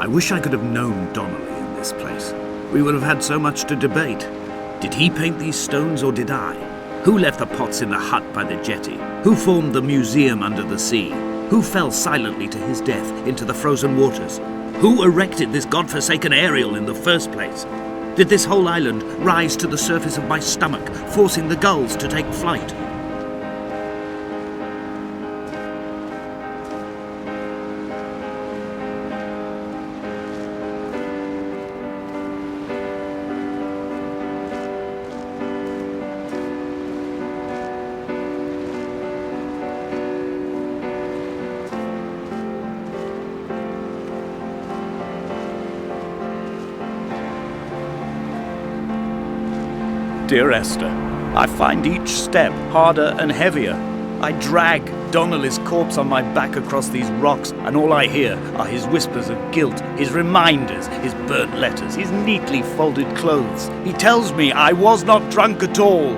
I wish I could have known Donnelly in this place. We would have had so much to debate. Did he paint these stones or did I? Who left the pots in the hut by the jetty? Who formed the museum under the sea? Who fell silently to his death into the frozen waters? Who erected this godforsaken aerial in the first place? Did this whole island rise to the surface of my stomach, forcing the gulls to take flight? Dear Esther, I find each step harder and heavier. I drag Donnelly's corpse on my back across these rocks, and all I hear are his whispers of guilt, his reminders, his burnt letters, his neatly folded clothes. He tells me I was not drunk at all.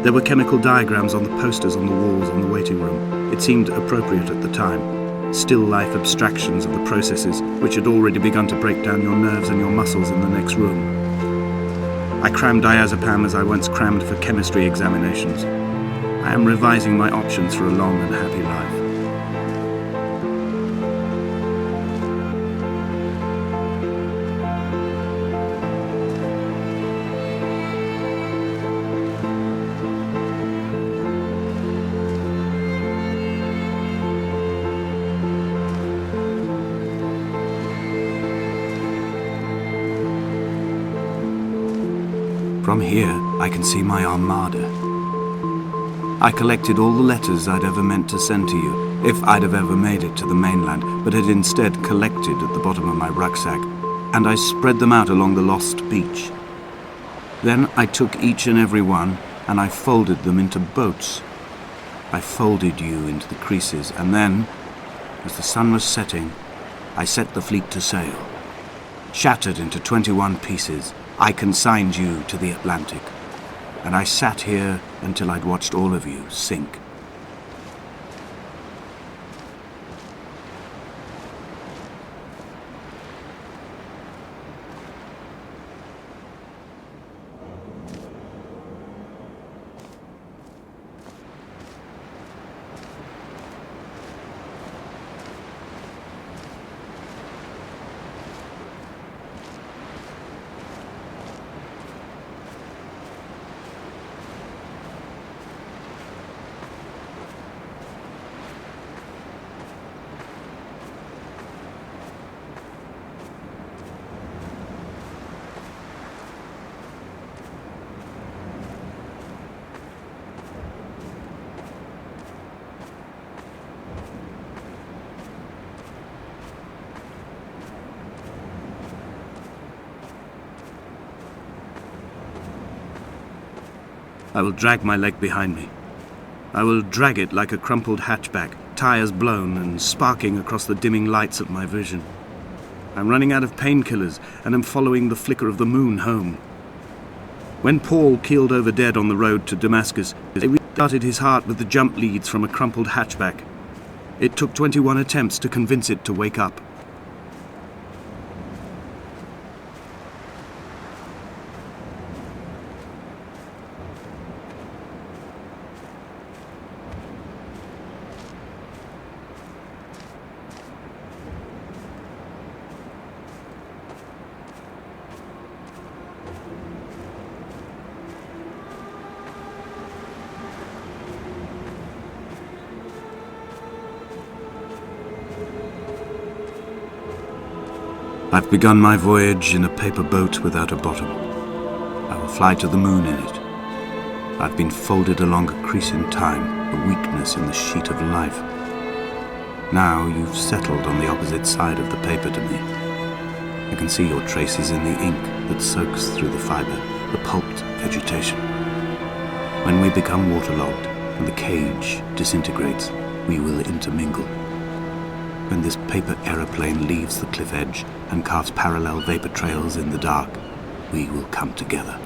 There were chemical diagrams on the posters on the walls on the waiting room. It seemed appropriate at the time. Still life abstractions of the processes which had already begun to break down your nerves and your muscles in the next room. I crammed diazepam as I once crammed for chemistry examinations. I am revising my options for a long and happy life. From here, I can see my armada. I collected all the letters I'd ever meant to send to you, if I'd have ever made it to the mainland, but had instead collected at the bottom of my rucksack, and I spread them out along the lost beach. Then I took each and every one, and I folded them into boats. I folded you into the creases, and then, as the sun was setting, I set the fleet to sail. Shattered into 21 pieces, I consigned you to the Atlantic, and I sat here until I'd watched all of you sink. I will drag my leg behind me. I will drag it like a crumpled hatchback, tires blown and sparking across the dimming lights of my vision. I'm running out of painkillers and am following the flicker of the moon home. When Paul keeled over dead on the road to Damascus, they restarted his heart with the jump leads from a crumpled hatchback. It took 21 attempts to convince it to wake up. I've begun my voyage in a paper boat without a bottom. I will fly to the moon in it. I've been folded along a crease in time, a weakness in the sheet of life. Now you've settled on the opposite side of the paper to me. I can see your traces in the ink that soaks through the fiber, the pulped vegetation. When we become waterlogged and the cage disintegrates, we will intermingle. When this paper aeroplane leaves the cliff edge and carves parallel vapor trails in the dark, we will come together.